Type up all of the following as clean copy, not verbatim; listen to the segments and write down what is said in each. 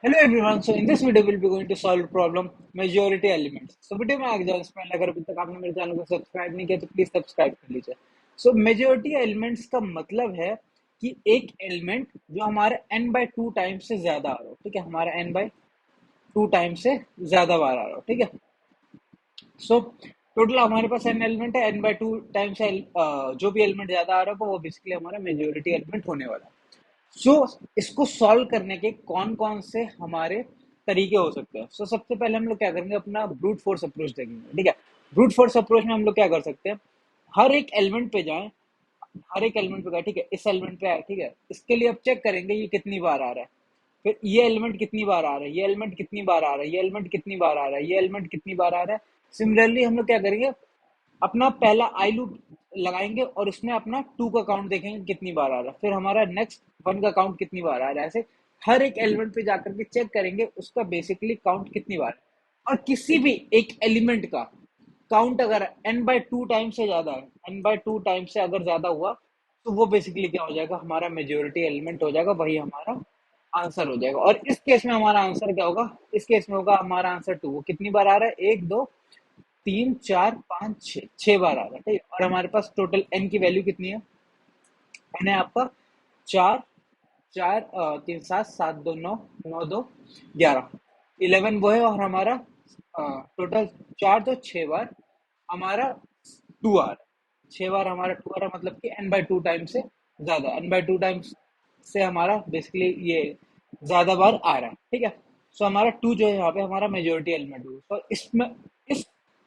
Hello everyone. So in this video we'll be going to solve problem majority elements. So video में आगे जाने से पहले अगर अभी तक आपने मेरे चैनल को सब्सक्राइब नहीं किया तो प्लीज सब्सक्राइब कर लीजिए. So majority elements का मतलब है कि एक एलिमेंट जो हमारे n by 2 टाइम्स से ज्यादा आ रहा हो. ठीक है, हमारा n by 2 टाइम्स से ज्यादा बार आ रहा हो. ठीक है. सो टोटल हमारे पास n एलिमेंट है, n by 2 टाइम्स से जो भी एलिमेंट ज्यादा आ रहा हो वो बेसिकली हमारा मेजोरिटी एलिमेंट होने वाला है. सो इसको सॉल्व करने के कौन कौन से हमारे तरीके हो सकते हैं. सबसे पहले हम लोग क्या करेंगे, अपना ब्रूट फोर्स अप्रोच देखेंगे. ठीक है, ब्रूट फोर्स अप्रोच में हम लोग क्या कर सकते हैं, हर एक एलिमेंट पे जाएं, हर एक एलिमेंट पे गए. ठीक है, इस एलिमेंट पे आए. ठीक है, इसके लिए अब चेक करेंगे ये कितनी बार आ रहा है, फिर ये एलिमेंट कितनी बार आ रहा है, ये एलिमेंट कितनी बार आ रहा है, ये एलिमेंट कितनी बार आ रहा है, ये एलिमेंट कितनी बार आ रहा है. सिमिलरली हम लोग क्या करेंगे, अपना पहला आई लूप लगाएंगे और उसमें अपना टू का काउंट देखेंगे कितनी बार आ रहा है, फिर हमारा नेक्स्ट वन का काउंट कितनी बार आ रहा है. ऐसे हर एक एलिमेंट पे जाकर के चेक करेंगे उसका बेसिकली काउंट कितनी बार है. और किसी भी एक एलिमेंट का काउंट अगर n बाय 2 टाइम से ज्यादा है, n बाय 2 टाइम से अगर ज्यादा हुआ तो वो बेसिकली क्या हो जाएगा, हमारा मेजोरिटी एलिमेंट हो जाएगा, वही हमारा आंसर हो जाएगा. और इस केस में हमारा आंसर क्या होगा, इस केस में होगा हमारा आंसर 2. वो कितनी बार आ रहा है, 1 2 3 4 5 6 बार आ रहा है. ठीक है, और हमारे पास टोटल n की वैल्यू कितनी है, n है आपका 4. 4 3 7 7 2 9 9 2 11 वो है. और हमारा टोटल 4 तो 6 बार हमारा 2 आ रहा है, 6 बार हमारा 2 आ रहा है, मतलब कि n बाई 2 टाइम से ज्यादा, n बाई 2 टाइम्स से हमारा बेसिकली ये ज्यादा बार आ रहा है. ठीक है, हमारा 2 जो है यहाँ पे हमारा मेजोरिटी एलिमेंट होगा. इसमें इस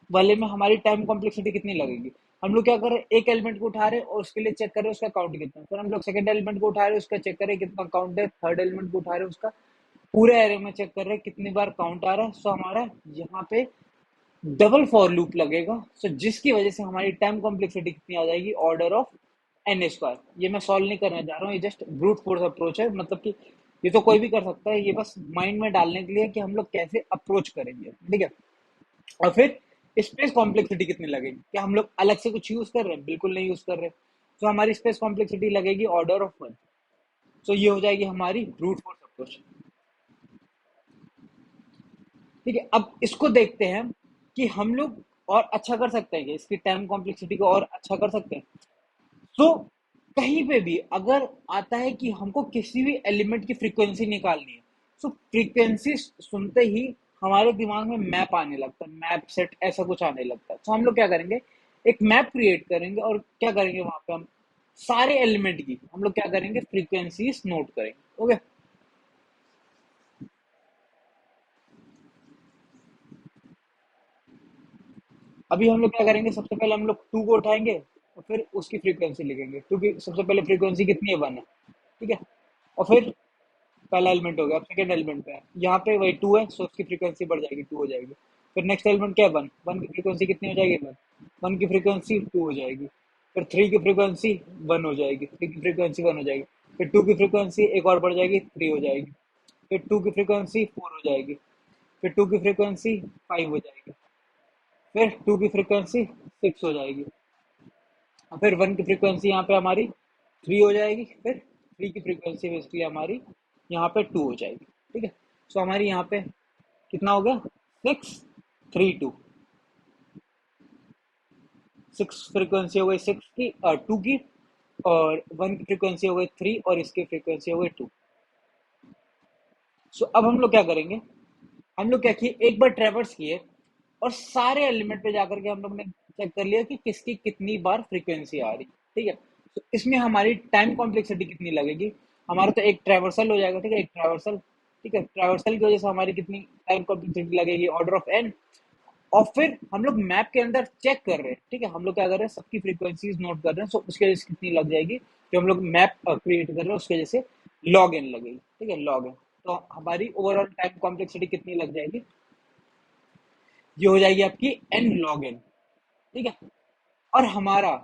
वाले में हमारी टाइम कॉम्प्लेक्सिटी कितनी लगेगी, हम लोग क्या कर रहे हैं, एक एलिमेंट को उठा रहे हैं और उसके लिए चेक कर रहे हैं उसका काउंट कितना है, फिर हम लोग सेकंड एलिमेंट को उठा रहे हैं उसका चेक कर रहे हैं कितना काउंट है, थर्ड एलिमेंट को उठा रहे हैं उसका पूरे एरे में चेक कर रहे हैं कितनी बार काउंट आ रहा है. हमारा यहाँ पे डबल फॉर लूप लगेगा. जिसकी वजह से हमारी टाइम कॉम्प्लेक्सिटी कितनी आ जाएगी, ऑर्डर ऑफ एन स्क्वायर. ये मैं सॉल्व नहीं करने जा रहा हूँ, ये जस्ट ब्रूट फोर्स अप्रोच है, मतलब कि ये तो कोई भी कर सकता है, ये बस माइंड में डालने के लिए कि हम लोग कैसे अप्रोच करेंगे. ठीक है, और फिर स्पेस कॉम्प्लेक्सिटी कितनी लगेगी, क्या हम लोग अलग से कुछ यूज कर रहे हैं, बिल्कुल नहीं यूज कर रहे. हमारी स्पेस कॉम्प्लेक्सिटी लगेगी ऑर्डर ऑफ 1. ये हो जाएगी हमारी ब्रूट फोर्स अप्रोच. ठीक है, अब इसको देखते हैं कि हम लोग और अच्छा कर सकते हैं कि इसकी टाइम कॉम्प्लेक्सिटी को और अच्छा कर सकते हैं. तो कहीं पे भी अगर आता है कि हमको किसी भी एलिमेंट की फ्रीक्वेंसी निकालनी है, फ्रीक्वेंसी सुनते ही हमारे दिमाग में मैप आने लगता है, मैप सेट ऐसा कुछ आने लगता है. हम लोग क्या करेंगे, एक मैप क्रिएट करेंगे और क्या करेंगे, वहां पे हम सारे एलिमेंट की हम लोग क्या करेंगे, फ्रीक्वेंसीज नोट करेंगे. ओके, अभी हम लोग क्या करेंगे, सबसे पहले हम लोग टू को उठाएंगे और फिर उसकी फ्रीक्वेंसी लिखेंगे. टू की सबसे पहले फ्रीक्वेंसी कितनी है, 1 है. ठीक है, और फिर पहला एलिमेंट हो गया, अब सेकंड एलिमेंट पे है, यहाँ पे वही 2 है, उसकी फ्रीक्वेंसी बढ़ जाएगी, 2 हो जाएगी. फिर नेक्स्ट एलिमेंट क्या है, 1. 1 की फ्रीक्वेंसी कितनी हो जाएगी, 1. 1 की फ्रीक्वेंसी 2 हो जाएगी. फिर 3 की फ्रीक्वेंसी 1 हो जाएगी, 3 की फ्रीक्वेंसी 1 हो जाएगी. फिर 2 की फ्रीक्वेंसी एक और बढ़ जाएगी, 3 हो जाएगी. फिर 2 की फ्रीक्वेंसी 4 हो जाएगी. फिर 2 की फ्रीक्वेंसी 5 हो जाएगी. फिर 2 की फ्रीक्वेंसी 6 हो जाएगी. और फिर 1 की फ्रीक्वेंसी यहाँ पे हमारी 3 हो जाएगी. फिर 3 की फ्रीक्वेंसी बेसिकली हमारी यहाँ पे 2 हो जाएगी. ठीक है, हमारी यहाँ पे कितना हो गया, 6 3 2. 6 फ्रीक्वेंसी हो गई 6 की, 2 की, और 1 की फ्रीक्वेंसी हो गई 3 और इसकी फ्रीक्वेंसी हो गई 2. अब हम लोग क्या करेंगे, हम लोग क्या किए, एक बार ट्रेवर्स किए और सारे एलिमेंट पे जाकर के हम लोग ने चेक कर लिया कि किसकी कितनी बार फ्रीक्वेंसी आ रही. ठीक है, इसमें हमारी टाइम कॉम्प्लेक्सिटी कितनी लगेगी, हमारा तो एक ट्रेवर्सल हो जाएगा. ठीक है, एक ट्रेवर्सल. ठीक है, ट्रेवर्सल की वजह से हमारी कितनी टाइम कॉम्प्लेक्सिटी लगेगी, ऑर्डर ऑफ एन. और फिर हम लोग मैप के अंदर चेक कर रहे हैं. ठीक है, हम लोग क्या कर रहे हैं, सबकी फ्रीक्वेंसीज नोट कर रहे हैं. उसके वजह से कितनी लग जाएगी, जो हम लोग मैप क्रिएट कर रहे हैं उसके वजह से लॉग एन लगेगी. ठीक है, लॉग एन. तो हमारी ओवरऑल टाइम कॉम्प्लेक्सिटी कितनी लग जाएगी, ये हो जाएगी आपकी एन लॉग एन. ठीक है, और हमारा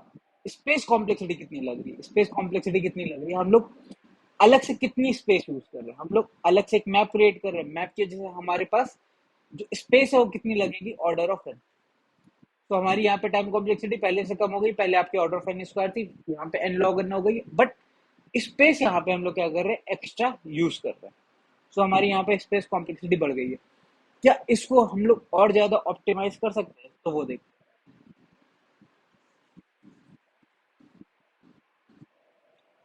स्पेस कॉम्प्लेक्सिटी कितनी लग रही है, स्पेस कॉम्प्लेक्सिटी कितनी लग रही है, हम लोग अलग से कितनी स्पेस यूज कर रहे हैं, हम लोग अलग से एक मैप क्रिएट कर रहे हैं, मैप की वजह से हमारे पास जो स्पेस है वो कितनी लगेगी, ऑर्डर ऑफ एन. हमारी यहाँ पे टाइम कॉम्प्लेक्सिटी पहले से कम हो गई, पहले आपकी ऑर्डर ऑफ एन स्क्वायर थी, यहाँ पे एन लॉग एन हो गई, बट स्पेस यहाँ पे हम लोग क्या कर रहे हैं, एक्स्ट्रा यूज कर रहे हैं. सो हमारी यहाँ पे स्पेस कॉम्प्लेक्सिटी बढ़ गई है। क्या इसको हम लोग और ज्यादा ऑप्टिमाइज कर सकते हैं? तो वो देखते हैं।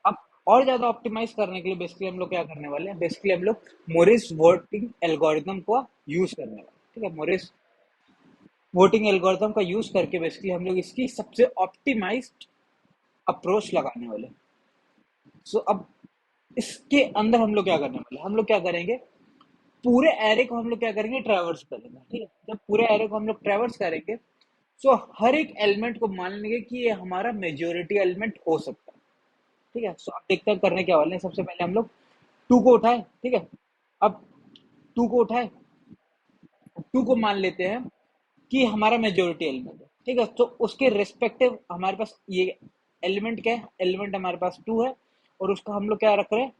अब और ज्यादा ऑप्टिमाइज करने के लिए बेसिकली हम लोग क्या करने वाले हैं, बेसिकली हम लोग मोरिस वोटिंग एल्गोरिथम को यूज करने वाले हैं। ठीक है, मोरिस वोटिंग एल्गोरिथम का यूज करके बेसिकली हम लोग इसकी सबसे ऑप्टिमाइज्ड अप्रोच लगाने वाले हैं। सो अब इसके अंदर हम लोग क्या करने वाले हैं, हम लोग क्या करेंगे, पूरे एरे को हम लोग क्या करेंगे, ट्रैवर्स करेंगे। ठीक है, जब पूरे एरे को हम लोग ट्रैवर्स करेंगे, सो हर एक एलिमेंट को मान लेंगे कि ये हमारा मेजोरिटी एलिमेंट हो सकता है। ठीक है, सो अब देखते हैं करने क्या वाले हैं। सबसे पहले हम लोग टू को उठाए। ठीक है, अब टू को उठाए, टू को मान लेते हैं कि हमारा मेजोरिटी एलिमेंट है। ठीक है, तो उसके रिस्पेक्टिव हमारे पास ये एलिमेंट क्या है, एलिमेंट हमारे पास टू है, और उसका हम लोग क्या रख रहे हैं,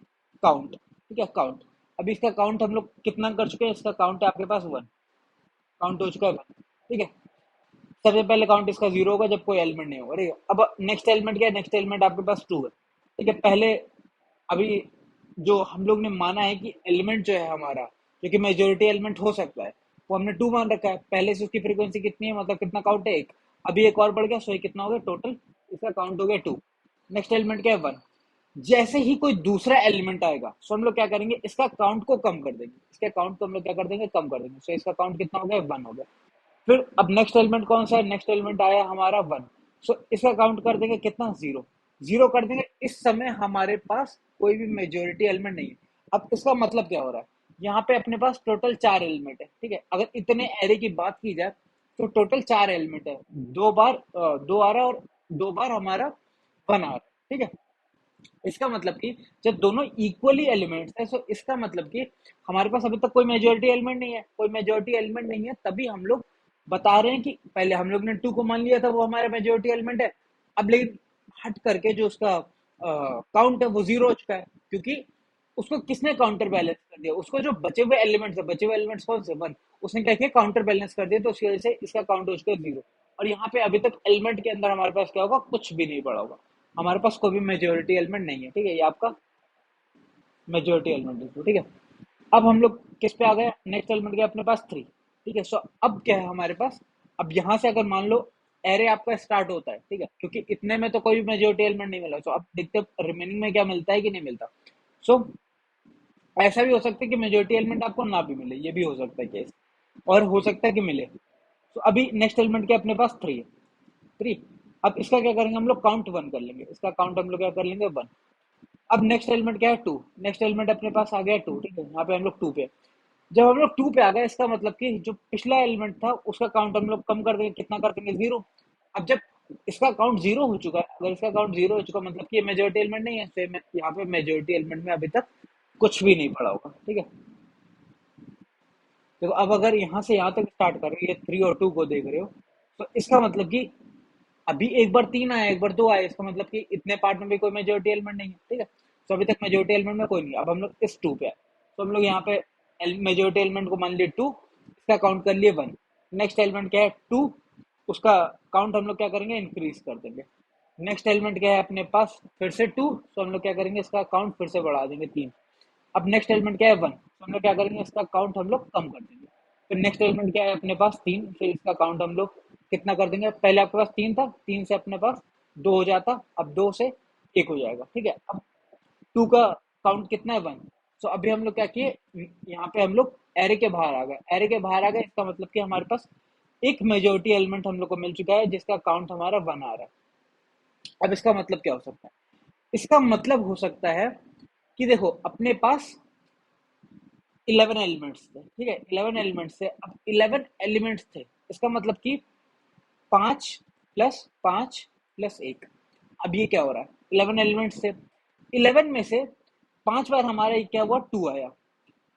काउंट। ठीक है, काउंट। अभी इसका काउंट हम लोग कितना कर चुके हैं, इसका काउंट है आपके पास वन, काउंट हो चुका है वन। ठीक है, सबसे पहले काउंट इसका जीरो होगा जब कोई एलिमेंट नहीं होगा। ठीक है, अब नेक्स्ट एलिमेंट क्या है, नेक्स्ट एलिमेंट आपके पास टू है। ठीक है, पहले अभी जो हम लोग ने माना है कि एलिमेंट जो है हमारा, जो कि मेजोरिटी एलिमेंट हो सकता है, वो हमने टू मान रखा है। पहले से उसकी फ्रीक्वेंसी कितनी है, मतलब कितना काउंट है, एक। अभी एक और बढ़ गया, सो ये कितना हो गया टोटल, इसका काउंट हो गया टू। नेक्स्ट एलिमेंट क्या है, वन। जैसे ही कोई दूसरा एलिमेंट आएगा, सो हम लोग क्या करेंगे, इसका काउंट को कम कर देंगे, इसके काउंट को हम लोग क्या कर देंगे, कम कर देंगे। सो इसका काउंट कितना हो गया, वन हो गया। फिर अब नेक्स्ट एलिमेंट कौन सा है, नेक्स्ट एलिमेंट आया हमारा वन। सो इसका काउंट कर देंगे कितना, जीरो। जीरो कर देंगे। इस समय हमारे पास कोई भी मेजोरिटी एलिमेंट नहीं है। अब इसका मतलब क्या हो रहा है, यहाँ पे अपने पास टोटल चार एलिमेंट है। ठीक है, अगर इतने एरे की बात की जाए तो टोटल चार एलिमेंट है। दो बार दो आ रहा है, और दो बार हमारा वन आ रहा है। ठीक है, इसका मतलब कि जब दोनों इक्वली एलिमेंट्स है, तो इसका मतलब कि हमारे पास अभी तक कोई मेजोरिटी एलिमेंट नहीं है, कोई मेजोरिटी एलिमेंट नहीं है, तभी हम लोग बता रहे हैं कि पहले हम लोग ने टू को मान लिया था वो हमारा मेजोरिटी एलिमेंट है। अब लेकिन हट करके जो उसका काउंट है वो जीरो हो चुका है, क्योंकि उसको किसने काउंटर बैलेंस कर दिया, उसको जो बचे हुए एलिमेंट्स है, बचे हुए एलिमेंट्स कौन से, वन, उसने क्या किया, काउंटर बैलेंस कर दिया, तो उसकी वजह से इसका काउंट हो चुका है जीरो। और यहाँ पे अभी तक एलिमेंट के अंदर हमारे पास क्या होगा, कुछ भी नहीं पड़ा होगा, हमारे पास कोई भी मेजोरिटी एलिमेंट नहीं है। ठीक है, ये आपका मेजोरिटी एलिमेंट है। ठीक है, अब हम लोग किस पे आ गए, नेक्स्ट एलिमेंट गया अपने पास थ्री। ठीक है, सो अब क्या है हमारे पास, अब यहाँ से अगर मान लो एरे आपका स्टार्ट होता है। ठीक है, क्योंकि इतने में तो कोई भी मेजोरिटी एलिमेंट नहीं मिला, सो अब देखते हैं रिमेनिंग में क्या मिलता है कि नहीं मिलता। सो ऐसा भी हो सकता है कि मेजोरिटी एलिमेंट आपको ना भी मिले, ये भी हो सकता है केस, और हो सकता है कि मिले। तो अभी नेक्स्ट एलिमेंट क्या अपने पास थ्री है, थ्री। अब इसका क्या करेंगे, हम लोग काउंट वन कर लेंगे, इसका काउंट हम लोग क्या कर लेंगे, वन। अब नेक्स्ट एलिमेंट क्या है, टू। नेक्स्ट एलिमेंट अपने पास आ गया टू। ठीक है, यहाँ पे हम लोग टू पे, जब हम लोग टू पे आ गए, इसका मतलब कि जो पिछला एलिमेंट था उसका काउंट हम लोग कम कर देंगे, कितना कर देंगे, जीरो। अब जब इसका काउंट जीरो हो चुका है, अगर इसका काउंट जीरो हो चुका मतलब कि ये मेजोरिटी एलिमेंट नहीं है, तो यहाँ पे मेजोरिटी एलिमेंट में अभी तक कुछ भी नहीं पड़ा होगा। ठीक है, देखो अब अगर यहाँ से यहाँ तक स्टार्ट कर रहे हो, ये थ्री और टू को देख रहे हो, तो इसका मतलब कि अभी एक बार तीन आया, एक बार दो आया, इसका मतलब कि इतने पार्ट में भी कोई मेजोरिटी एलिमेंट नहीं है। ठीक है, तो अभी तक मेजोरिटी एलिमेंट में कोई नहीं। अब हम लोग इस टू पे आए, तो हम लोग यहाँ पे मेजोरिटी एलिमेंट को मान लिए टू, इसका काउंट कर लिए वन। नेक्स्ट एलिमेंट क्या है, टू, उसका काउंट हम लोग क्या करेंगे, इंक्रीज कर देंगे। नेक्स्ट एलिमेंट क्या है अपने पास, फिर से टू, तो हम लोग क्या करेंगे, इसका काउंट फिर से बढ़ा देंगे, तीन। अब नेक्स्ट एलिमेंट क्या है, वन, तो हम लोग क्या करेंगे, इसका काउंट हम लोग कम कर देंगे। फिर नेक्स्ट एलिमेंट क्या है अपने पास, तीन, फिर इसका काउंट हम लोग कितना कर देंगे, पहले आपके पास तीन था, तीन से अपने पास दो हो जाता, अब दो से एक हो जाएगा। ठीक है, अब टू का काउंट कितना है, वन। सो अभी हम लोग क्या किए, यहाँ पे हम लोग एरे के बाहर आ गए, एरे के बाहर आ गए, इसका मतलब कि हमारे पास एक मेजोरिटी एलिमेंट हम लोग को मिल चुका है, जिसका काउंट हमारा वन आ रहा है। अब इसका मतलब क्या हो सकता है, इसका मतलब हो सकता है कि देखो अपने पास 11 एलिमेंट्स थे। ठीक है, 11 एलिमेंट्स थे, अब 11 एलिमेंट्स थे, इसका मतलब कि पांच प्लस पांच प्लस एक। अब ये क्या हो रहा है, 11 एलिमेंट्स थे, 11 में से पांच बार हमारा क्या हुआ, टू आया,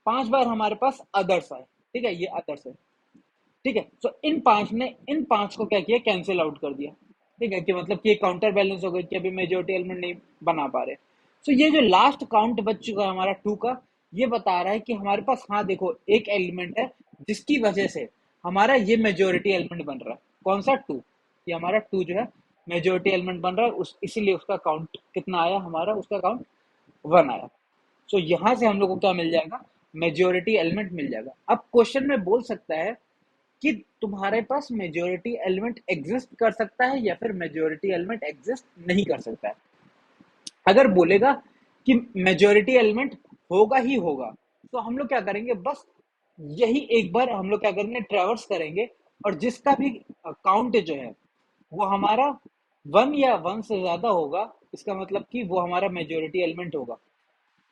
पांच बार हमारे पास अदर्स आए। ठीक है, ये अदर्स है। ठीक है, तो इन पांच ने इन पांच को क्या किया, कैंसिल आउट कर दिया। ठीक है, कि मतलब कि काउंटर बैलेंस हो गई, कि अभी मेजोरिटी एलिमेंट नहीं बना पा रहे। तो ये जो लास्ट काउंट बच चुका है हमारा टू का, ये बता रहा है कि हमारे पास, हाँ देखो, एक एलिमेंट है जिसकी वजह से हमारा ये मेजोरिटी एलिमेंट बन रहा है। कौन सा, टू। ये हमारा टू जो है मेजोरिटी एलिमेंट बन रहा है, इसीलिए उसका काउंट कितना आया, हमारा उसका काउंट वन आया। सो यहाँ से हम लोग को क्या मिल जाएगा, मेजोरिटी एलिमेंट मिल जाएगा। अब क्वेश्चन में बोल सकता है कि तुम्हारे पास मेजोरिटी एलिमेंट एग्जिस्ट कर सकता है या फिर मेजोरिटी एलिमेंट एग्जिस्ट नहीं कर सकता है। अगर बोलेगा कि मेजोरिटी एलिमेंट होगा ही होगा, तो हम लोग क्या करेंगे, बस यही एक बार हम लोग क्या करेंगे, ट्रेवर्स करेंगे, और जिसका भी काउंट जो है वो हमारा 1 या 1 से ज्यादा होगा, इसका मतलब कि वो हमारा मेजोरिटी एलिमेंट होगा।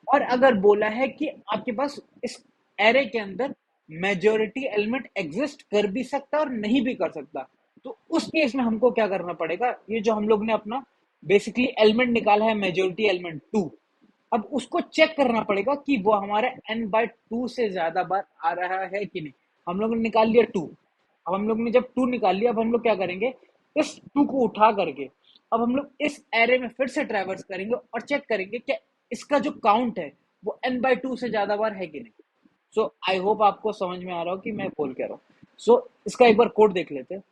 और अगर बोला है कि आपके पास इस एरे के अंदर मेजोरिटी एलिमेंट एग्जिस्ट कर भी सकता है और नहीं भी कर सकता, तो उस केस में हमको क्या करना पड़ेगा, ये जो हम लोग ने अपना बेसिकली एलिमेंट निकाला है मेजोरिटी एलिमेंट 2, अब उसको चेक करना पड़ेगा कि वो हमारा n/2 से ज्यादा बार आ रहा है कि नहीं। हम लोग ने निकाल लिया 2। अब हम लोग ने जब 2 निकाल लिया, अब हम लोग क्या करेंगे, इस 2 को उठा करके अब हम लोग इस एरे में फिर से ट्रैवर्स करेंगे और चेक करेंगे कि इसका जो काउंट है वो n/2 से ज्यादा बार है कि नहीं। सो आई होप आपको समझ में आ रहा हो कि मैं बोल क्या रहा हूँ। सो इसका एक बार कोड देख लेते हैं।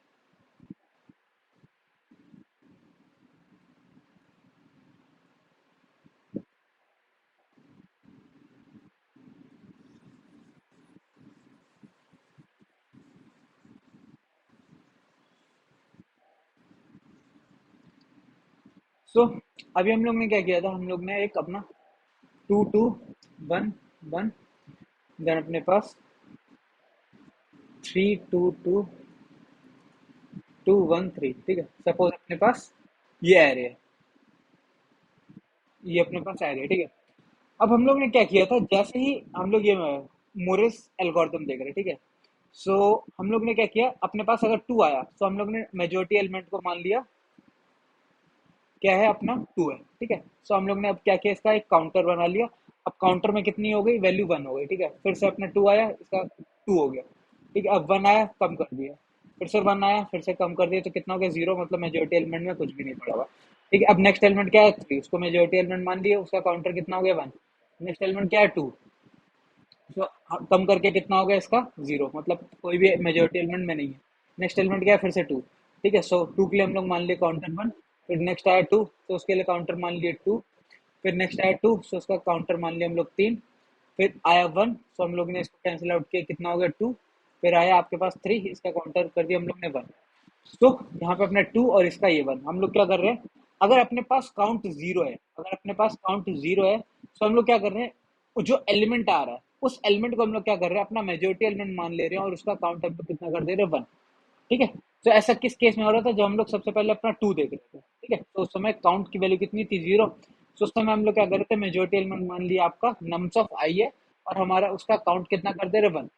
सो अभी हम लोग ने क्या किया था, हम लोग ने एक अपना 2 2 1 1, देन अपने पास 3 2 2 2 1 3, ठीक है। सपोज अपने पास ये एरे है, ये अपने पास एरे है, ठीक है। अब हम लोग ने क्या किया था, जैसे ही हम लोग ये मोरिस एल्गोरिथम देख रहे हैं, ठीक है। सो हम लोग ने क्या किया, अपने पास अगर 2 आया तो हम लोग ने मेजोरिटी एलिमेंट को मान लिया क्या है, अपना 2 है, ठीक है। सो हम लोग ने अब क्या किया, इसका एक काउंटर बना लिया। अब काउंटर में कितनी हो गई, वैल्यू 1 हो गई, ठीक है। फिर से अपना 2 आया, इसका 2 हो गया, ठीक है। अब 1 आया, कम कर दिया, फिर से 1 आया, फिर से कम कर दिया, तो कितना हो गया, 0, मतलब मेजोरिटी एलिमेंट में कुछ भी नहीं पड़ा हुआ, ठीक है। अब नेक्स्ट एलिमेंट क्या है, 3, उसको मेजोरिटी एलिमेंट मान लिया, उसका काउंटर कितना हो गया, 1। नेक्स्ट एलिमेंट क्या है, 2, तो कम करके कितना हो गया इसका, 0, मतलब कोई भी मेजोरिटी एलिमेंट में नहीं है। नेक्स्ट एलिमेंट क्या है, फिर से 2, ठीक है। सो 2 के लिए हम लोग मान लिए काउंटर 1, फिर नेक्स्ट आया 2, तो उसके लिए काउंटर मान लिए 2, फिर नेक्स्ट आया 2, सो उसका काउंटर मान लिया हम लोग 3, फिर आया 1, सो हम लोग ने इसको कैंसिल आउट किया, कितना हो गया 2, फिर आया आपके पास 3, इसका काउंटर कर दिया हम लोग ने 1। तो यहाँ पे अपना 2 और इसका ये 1, हम लोग क्या कर रहे हैं, अगर अपने पास काउंट 0 है, अगर अपने पास काउंट 0 है, तो हम लोग क्या कर रहे हैं, जो एलिमेंट आ रहा है उस एलिमेंट को हम लोग क्या कर रहे हैं, अपना मेजोरिटी एलिमेंट मान ले रहे हैं और उसका काउंट हम लोग कितना कर दे रहे हैं, 1, ठीक है। तो ऐसा किस केस में हो रहा था, जब हम लोग सबसे पहले अपना 2 देख रहे थे, ठीक है, तो उस समय काउंट की वैल्यू कितनी थी, 0। तो उस समय हम लोग क्या कर रहे थे, मेजोरिटी एलिमेंट मान लिया आपका नम्स ऑफ आई है, और हमारा उसका काउंट कितना कर दे रहे, 1।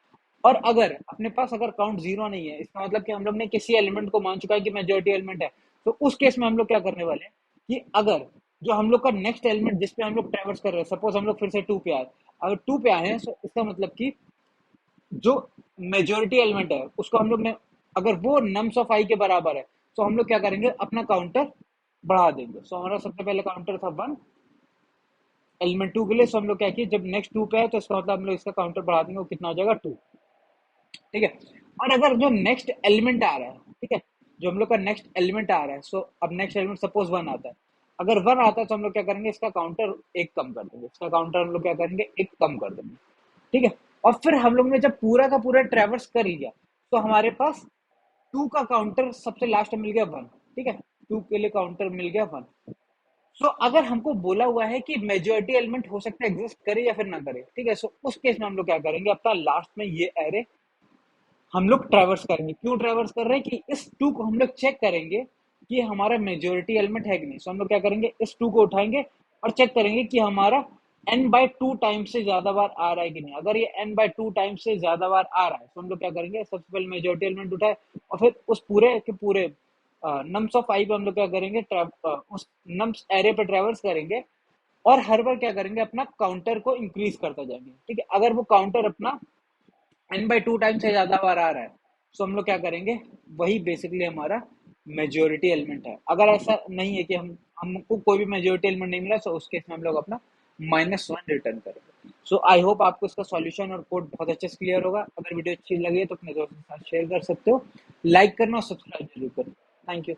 और अगर अपने पास अगर काउंट 0 नहीं है, इसका मतलब कि हम लोग ने किसी एलिमेंट को मान चुका है कि मेजोरिटी एलिमेंट है, तो उस केस में हम लोग क्या करने वाले हैं कि अगर जो हम लोग का नेक्स्ट एलिमेंट जिस पे हम लोग ट्रेवर्स कर रहे हैं, सपोज हम लोग फिर से 2 पे आए, अगर 2 पे आए हैं, तो इसका मतलब कि जो मेजोरिटी एलिमेंट है उसको हम लोग ने, अगर वो नम्स ऑफ आई के बराबर है, तो हम लोग क्या करेंगे, अपना काउंटर बढ़ा देंगे। सो हमारा सबसे पहले काउंटर था 1 एलिमेंट 2 के लिए, सो हम लोग क्या किए, जब नेक्स्ट 2 पे है तो इसका मतलब हम लोग इसका काउंटर बढ़ा देंगे, वो कितना हो जाएगा, 2, ठीक है। और अगर जो नेक्स्ट एलिमेंट आ रहा है, ठीक है, जो हम लोग का नेक्स्ट एलिमेंट आ रहा है, सो अब नेक्स्ट एलिमेंट सपोज 1 आता है, अगर 1 आता है तो हम लोग क्या करेंगे, इसका काउंटर एक कम कर देंगे, इसका काउंटर हम लोग क्या करेंगे, एक कम कर देंगे, ठीक है। और फिर हम लोग ने जब पूरा का पूरा ट्रेवर्स कर लिया, तो हमारे पास 2 का काउंटर सबसे लास्ट में मिल गया 1, ठीक है। 2 के लिए काउंटर मिल गया 1। सो अगर हमको बोला हुआ है कि मेजोरिटी एलिमेंट हो सकता है एग्जिस्ट करे या फिर ना करे, ठीक है, सो उस केस में हम लोग क्या करेंगे, अपना लास्ट में ये एरे हम लोग ट्रैवर्स करेंगे। क्यों ट्रैवर्स कर रहे हैं कि इस 2 को हम लोग चेक करेंगे कि हमारा मेजोरिटी एलिमेंट है कि नहीं। सो हम लोग क्या करेंगे, इस 2 को उठाएंगे और चेक करेंगे कि हमारा n/2 टाइम से ज्यादा बार आ रहा है कि नहीं। अगर ये n/2 टाइम से ज्यादा बार आ रहा है, तो हम लोग क्या करेंगे, सबसे पहले मेजोरिटी एलिमेंट उठाए और फिर उस पूरे के पूरे नम्स ऑफ आई पे हम लोग क्या करेंगे, उस नम्स एरे पे ट्रैवर्स करेंगे और हर बार क्या करेंगे, अपना काउंटर को इंक्रीज करते जाएंगे, ठीक है। अगर वो काउंटर अपना n/2 टाइम से ज्यादा बार आ रहा है, तो हम लोग क्या करेंगे, वही बेसिकली हमारा मेजोरिटी एलिमेंट है। अगर ऐसा नहीं है कि हमको कोई भी मेजोरिटी एलिमेंट नहीं मिला, तो उस केस में हम लोग अपना -1 रिटर्न करेंगे। सो आई होप आपको इसका सॉल्यूशन और कोड बहुत अच्छे से क्लियर होगा। अगर वीडियो अच्छी लगी है तो अपने दोस्तों के साथ शेयर कर सकते हो, लाइक करना और सब्सक्राइब जरूर करना। Thank you.